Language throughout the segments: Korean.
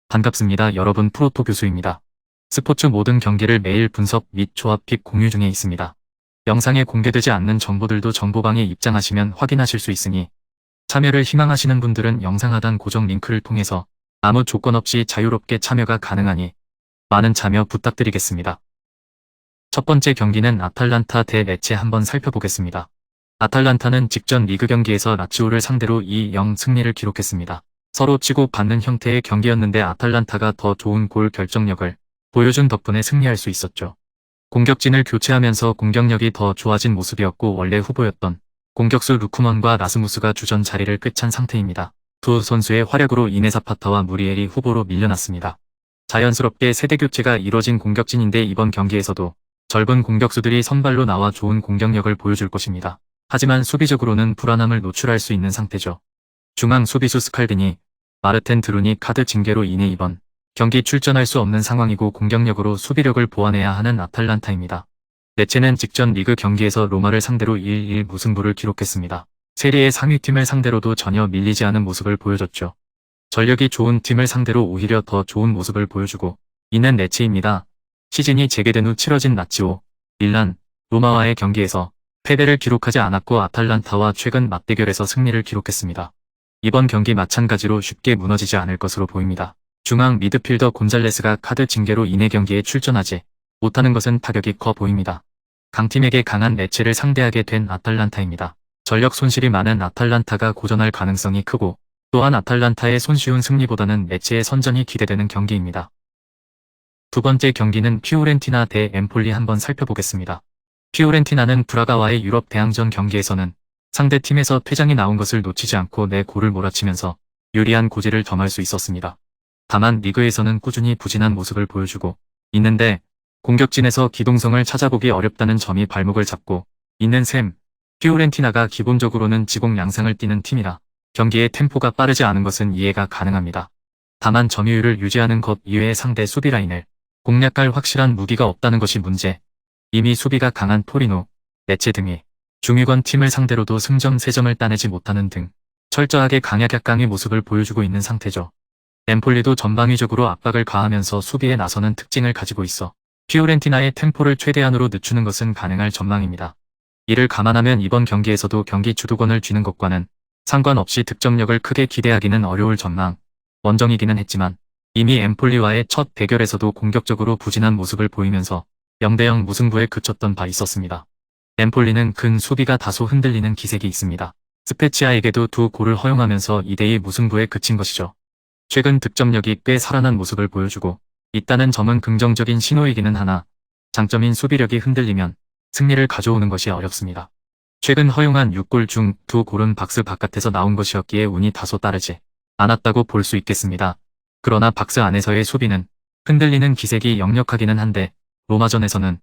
반갑습니다. 여러분, 프로토 교수입니다. 스포츠 모든 경기를 매일 분석 및 조합 픽 공유 중에 있습니다. 영상에 공개되지 않는 정보들도 정보방에 입장하시면 확인하실 수 있으니 참여를 희망하시는 분들은 영상 하단 고정 링크를 통해서 아무 조건 없이 자유롭게 참여가 가능하니 많은 참여 부탁드리겠습니다. 첫 번째 경기는 아탈란타 대 레체 한번 살펴보겠습니다. 아탈란타는 직전 리그 경기에서 라치오를 상대로 2-0 승리를 기록했습니다. 서로 치고받는 형태의 경기였는데 아탈란타가 더 좋은 골 결정력을 보여준 덕분에 승리할 수 있었죠. 공격진을 교체하면서 공격력이 더 좋아진 모습이었고 원래 후보였던 공격수 루크먼과 라스무스가 주전 자리를 꿰찬 상태입니다. 두 선수의 활약으로 인해 사파타와 무리엘이 후보로 밀려났습니다. 자연스럽게 세대 교체가 이뤄진 공격진인데 이번 경기에서도 젊은 공격수들이 선발로 나와 좋은 공격력을 보여줄 것입니다. 하지만 수비적으로는 불안함을 노출할 수 있는 상태죠. 중앙 수비수 스칼디니, 마르텐 드루니 카드 징계로 인해 이번 경기 출전할 수 없는 상황이고 공격력으로 수비력을 보완해야 하는 아탈란타입니다. 레체는 직전 리그 경기에서 로마를 상대로 1-1 무승부를 기록했습니다. 세리에 상위팀을 상대로도 전혀 밀리지 않은 모습을 보여줬죠. 전력이 좋은 팀을 상대로 오히려 더 좋은 모습을 보여주고 있는 레체입니다. 시즌이 재개된 후 치러진 라치오, 밀란, 로마와의 경기에서 패배를 기록하지 않았고 아탈란타와 최근 맞대결에서 승리를 기록했습니다. 이번 경기 마찬가지로 쉽게 무너지지 않을 것으로 보입니다. 중앙 미드필더 곤잘레스가 카드 징계로 인해 경기에 출전하지 못하는 것은 타격이 커 보입니다. 강팀에게 강한 레체를 상대하게 된 아탈란타입니다. 전력 손실이 많은 아탈란타가 고전할 가능성이 크고 또한 아탈란타의 손쉬운 승리보다는 레체의 선전이 기대되는 경기입니다. 두 번째 경기는 피오렌티나 대 엠폴리 한번 살펴보겠습니다. 피오렌티나는 브라가와의 유럽 대항전 경기에서는 상대팀에서 퇴장이 나온 것을 놓치지 않고 내 골을 몰아치면서 유리한 고지를 점할 수 있었습니다. 다만 리그에서는 꾸준히 부진한 모습을 보여주고 있는데 공격진에서 기동성을 찾아보기 어렵다는 점이 발목을 잡고 있는 셈. 피오렌티나가 기본적으로는 지공 양상을 띠는 팀이라 경기의 템포가 빠르지 않은 것은 이해가 가능합니다. 다만 점유율을 유지하는 것 이외의 상대 수비 라인을 공략할 확실한 무기가 없다는 것이 문제. 이미 수비가 강한 토리노, 레체 등이 중위권 팀을 상대로도 승점 3점을 따내지 못하는 등 철저하게 강약약강의 모습을 보여주고 있는 상태죠. 엠폴리도 전방위적으로 압박을 가하면서 수비에 나서는 특징을 가지고 있어 피오렌티나의 템포를 최대한으로 늦추는 것은 가능할 전망입니다. 이를 감안하면 이번 경기에서도 경기 주도권을 쥐는 것과는 상관없이 득점력을 크게 기대하기는 어려울 전망. 원정이기는 했지만 이미 엠폴리와의 첫 대결에서도 공격적으로 부진한 모습을 보이면서 0-0 무승부에 그쳤던 바 있었습니다. 엠폴리는 근 수비가 다소 흔들리는 기색이 있습니다. 스페치아에게도 두 골을 허용하면서 2-2 무승부에 그친 것이죠. 최근 득점력이 꽤 살아난 모습을 보여주고 있다는 점은 긍정적인 신호이기는 하나 장점인 수비력이 흔들리면 승리를 가져오는 것이 어렵습니다. 최근 허용한 6골 중 2골은 박스 바깥에서 나온 것이었기에 운이 다소 따르지 않았다고 볼 수 있겠습니다. 그러나 박스 안에서의 수비는 흔들리는 기색이 역력하기는 한데 로마전에서는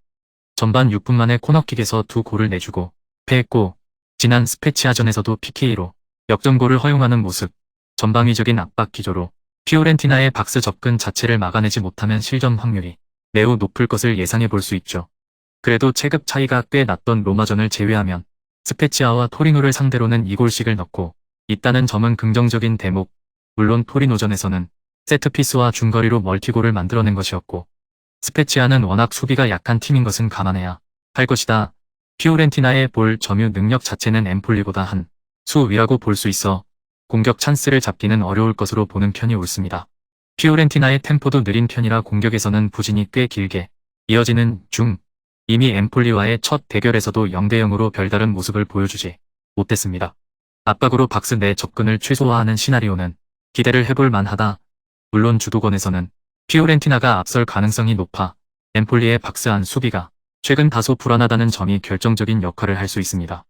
전반 6분 만에 코너킥에서 2골을 내주고 패했고 지난 스페치아전에서도 PK로 역전골을 허용하는 모습, 전방위적인 압박 기조로 피오렌티나의 박스 접근 자체를 막아내지 못하면 실점 확률이 매우 높을 것을 예상해 볼 수 있죠. 그래도 체급 차이가 꽤 났던 로마전을 제외하면 스페치아와 토리노를 상대로는 2골씩을 넣고 있다는 점은 긍정적인 대목. 물론 토리노전에서는 세트피스와 중거리로 멀티골을 만들어낸 것이었고 스페치아는 워낙 수비가 약한 팀인 것은 감안해야 할 것이다. 피오렌티나의 볼 점유 능력 자체는 엠폴리보다 한 수 위라고 볼 수 있어 공격 찬스를 잡기는 어려울 것으로 보는 편이 옳습니다. 피오렌티나의 템포도 느린 편이라 공격에서는 부진이 꽤 길게 이어지는 중 이미 엠폴리와의 첫 대결에서도 0-0으로 별다른 모습을 보여주지 못했습니다. 압박으로 박스 내 접근을 최소화하는 시나리오는 기대를 해볼 만하다. 물론 주도권에서는 피오렌티나가 앞설 가능성이 높아 엠폴리의 박스 안 수비가 최근 다소 불안하다는 점이 결정적인 역할을 할 수 있습니다.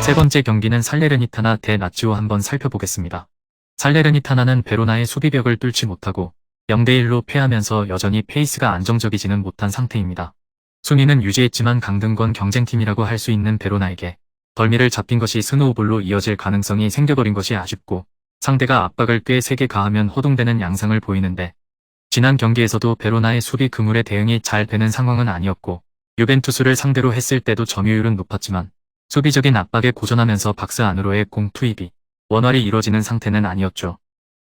세 번째 경기는 살레르니타나 대 라치오 한번 살펴보겠습니다. 살레르니타나는 베로나의 수비벽을 뚫지 못하고 0-1로 패하면서 여전히 페이스가 안정적이지는 못한 상태입니다. 순위는 유지했지만 강등권 경쟁팀이라고 할 수 있는 베로나에게 덜미를 잡힌 것이 스노우볼로 이어질 가능성이 생겨버린 것이 아쉽고 상대가 압박을 꽤 세게 가하면 허둥대는 양상을 보이는데 지난 경기에서도 베로나의 수비 그물에 대응이 잘 되는 상황은 아니었고 유벤투스를 상대로 했을 때도 점유율은 높았지만 수비적인 압박에 고전하면서 박스 안으로의 공 투입이 원활히 이뤄지는 상태는 아니었죠.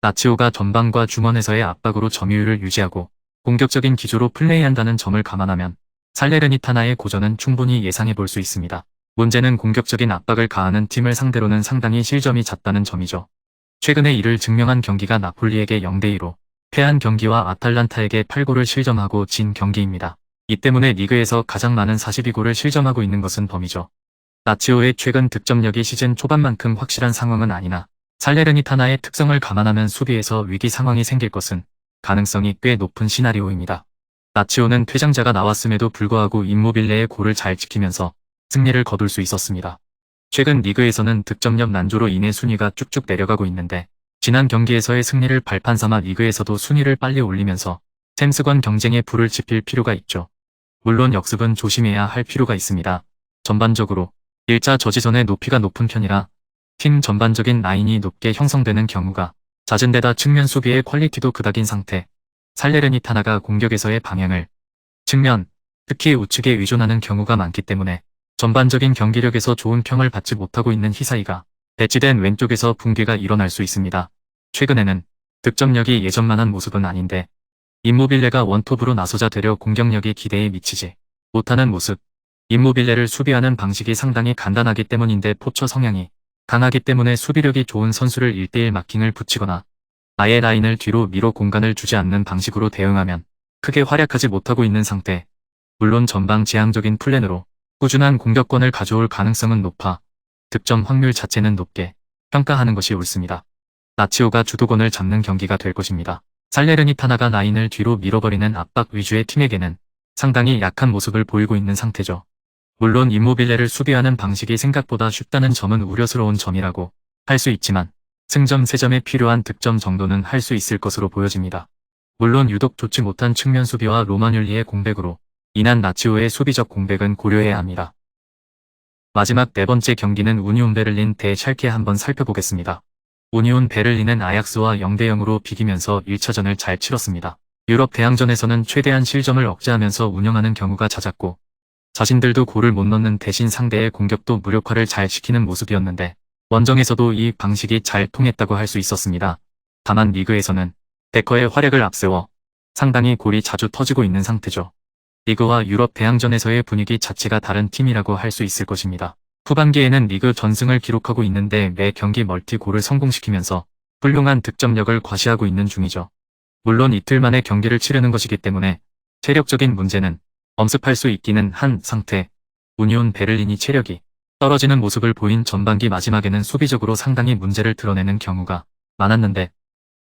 라치오가 전방과 중원에서의 압박으로 점유율을 유지하고 공격적인 기조로 플레이한다는 점을 감안하면 살레르니타나의 고전은 충분히 예상해 볼 수 있습니다. 문제는 공격적인 압박을 가하는 팀을 상대로는 상당히 실점이 잦다는 점이죠. 최근에 이를 증명한 경기가 나폴리에게 0대2로 패한 경기와 아탈란타에게 8골을 실점하고 진 경기입니다. 이 때문에 리그에서 가장 많은 42골을 실점하고 있는 것은 범이죠. 라치오의 최근 득점력이 시즌 초반만큼 확실한 상황은 아니나 살레르니타나의 특성을 감안하면 수비에서 위기 상황이 생길 것은 가능성이 꽤 높은 시나리오입니다. 라치오는 퇴장자가 나왔음에도 불구하고 임모빌레의 골을 잘 지키면서 승리를 거둘 수 있었습니다. 최근 리그에서는 득점력 난조로 인해 순위가 쭉쭉 내려가고 있는데 지난 경기에서의 승리를 발판 삼아 리그에서도 순위를 빨리 올리면서 챔스권 경쟁에 불을 지필 필요가 있죠. 물론 역습은 조심해야 할 필요가 있습니다. 전반적으로 1자 저지선의 높이가 높은 편이라 팀 전반적인 라인이 높게 형성되는 경우가 잦은 데다 측면 수비의 퀄리티도 그닥인 상태. 살레르니타나가 공격에서의 방향을 측면, 특히 우측에 의존하는 경우가 많기 때문에 전반적인 경기력에서 좋은 평을 받지 못하고 있는 히사이가 배치된 왼쪽에서 붕괴가 일어날 수 있습니다. 최근에는 득점력이 예전만한 모습은 아닌데 임모빌레가 원톱으로 나서자 되려 공격력이 기대에 미치지 못하는 모습. 임모빌레를 수비하는 방식이 상당히 간단하기 때문인데 포처 성향이 강하기 때문에 수비력이 좋은 선수를 1대1 마킹을 붙이거나 아예 라인을 뒤로 밀어 공간을 주지 않는 방식으로 대응하면 크게 활약하지 못하고 있는 상태. 물론 전방 지향적인 플랜으로 꾸준한 공격권을 가져올 가능성은 높아 득점 확률 자체는 높게 평가하는 것이 옳습니다. 라치오가 주도권을 잡는 경기가 될 것입니다. 살레르니타나가 라인을 뒤로 밀어버리는 압박 위주의 팀에게는 상당히 약한 모습을 보이고 있는 상태죠. 물론 임모빌레를 수비하는 방식이 생각보다 쉽다는 점은 우려스러운 점이라고 할 수 있지만 승점 3점에 필요한 득점 정도는 할 수 있을 것으로 보여집니다. 물론 유독 좋지 못한 측면 수비와 로마뉴리의 공백으로 인한 라치오의 수비적 공백은 고려해야 합니다. 마지막 네 번째 경기는 우니온 베를린 대 샬케 한번 살펴보겠습니다. 우니온 베를린은 아약스와 0대0으로 비기면서 1차전을 잘 치렀습니다. 유럽 대항전에서는 최대한 실점을 억제하면서 운영하는 경우가 잦았고 자신들도 골을 못 넣는 대신 상대의 공격도 무력화를 잘 시키는 모습이었는데 원정에서도 이 방식이 잘 통했다고 할 수 있었습니다. 다만 리그에서는 데커의 활약을 앞세워 상당히 골이 자주 터지고 있는 상태죠. 리그와 유럽 대항전에서의 분위기 자체가 다른 팀이라고 할 수 있을 것입니다. 후반기에는 리그 전승을 기록하고 있는데 매 경기 멀티골을 성공시키면서 훌륭한 득점력을 과시하고 있는 중이죠. 물론 이틀 만에 경기를 치르는 것이기 때문에 체력적인 문제는 엄습할 수 있기는 한 상태. 우니온 베를린이 체력이 떨어지는 모습을 보인 전반기 마지막에는 수비적으로 상당히 문제를 드러내는 경우가 많았는데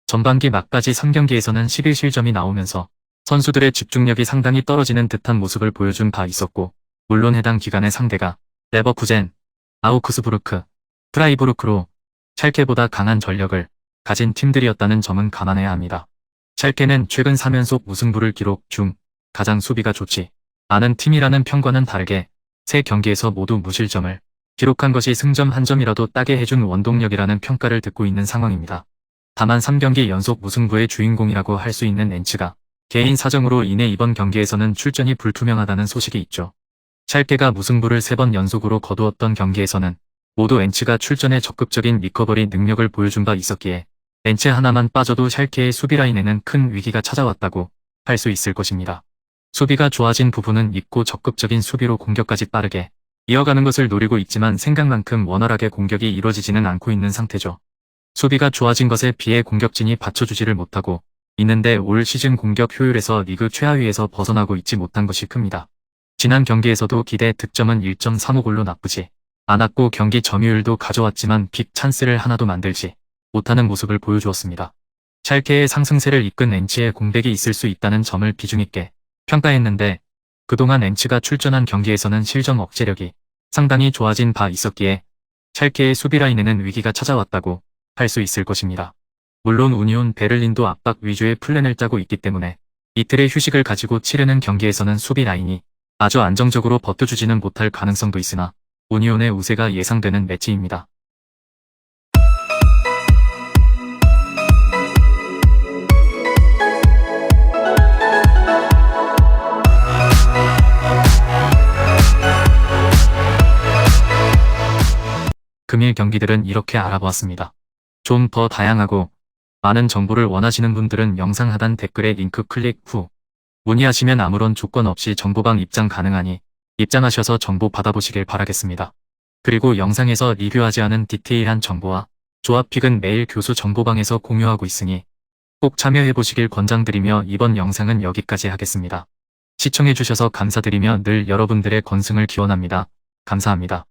전반기 막까지 3경기에서는 11실점이 나오면서 선수들의 집중력이 상당히 떨어지는 듯한 모습을 보여준 바 있었고 물론 해당 기간의 상대가 레버쿠젠, 아우크스부르크, 프라이부르크로 샬케보다 강한 전력을 가진 팀들이었다는 점은 감안해야 합니다. 샬케는 최근 3연속 무승부를 기록 중 가장 수비가 좋지 않은 팀이라는 평과는 다르게 3경기에서 모두 무실점을 기록한 것이 승점 1점이라도 따게 해준 원동력이라는 평가를 듣고 있는 상황입니다. 다만 3경기 연속 무승부의 주인공이라고 할 수 있는 엔츠가 개인 사정으로 인해 이번 경기에서는 출전이 불투명하다는 소식이 있죠. 샬케가 무승부를 3번 연속으로 거두었던 경기에서는 모두 엔츠가 출전해 적극적인 리커버리 능력을 보여준 바 있었기에 엔츠 하나만 빠져도 샬케의 수비 라인에는 큰 위기가 찾아왔다고 할 수 있을 것입니다. 수비가 좋아진 부분은 있고 적극적인 수비로 공격까지 빠르게 이어가는 것을 노리고 있지만 생각만큼 원활하게 공격이 이루어지지는 않고 있는 상태죠. 수비가 좋아진 것에 비해 공격진이 받쳐주지를 못하고 있는데 올 시즌 공격 효율에서 리그 최하위에서 벗어나고 있지 못한 것이 큽니다. 지난 경기에서도 기대 득점은 1.35골로 나쁘지 않았고 경기 점유율도 가져왔지만 빅 찬스를 하나도 만들지 못하는 모습을 보여주었습니다. 샬케의 상승세를 이끈 엔츠의 공백이 있을 수 있다는 점을 비중있게 평가했는데 그동안 엔츠가 출전한 경기에서는 실점 억제력이 상당히 좋아진 바 있었기에 샬케의 수비 라인에는 위기가 찾아왔다고 할 수 있을 것입니다. 물론 우니온 베를린도 압박 위주의 플랜을 짜고 있기 때문에 이틀의 휴식을 가지고 치르는 경기에서는 수비 라인이 아주 안정적으로 버텨주지는 못할 가능성도 있으나 우니온의 우세가 예상되는 매치입니다. 금일 경기들은 이렇게 알아보았습니다. 좀 더 다양하고 많은 정보를 원하시는 분들은 영상 하단 댓글에 링크 클릭 후 문의하시면 아무런 조건 없이 정보방 입장 가능하니 입장하셔서 정보 받아보시길 바라겠습니다. 그리고 영상에서 리뷰하지 않은 디테일한 정보와 조합픽은 매일 교수 정보방에서 공유하고 있으니 꼭 참여해보시길 권장드리며 이번 영상은 여기까지 하겠습니다. 시청해주셔서 감사드리며 늘 여러분들의 건승을 기원합니다. 감사합니다.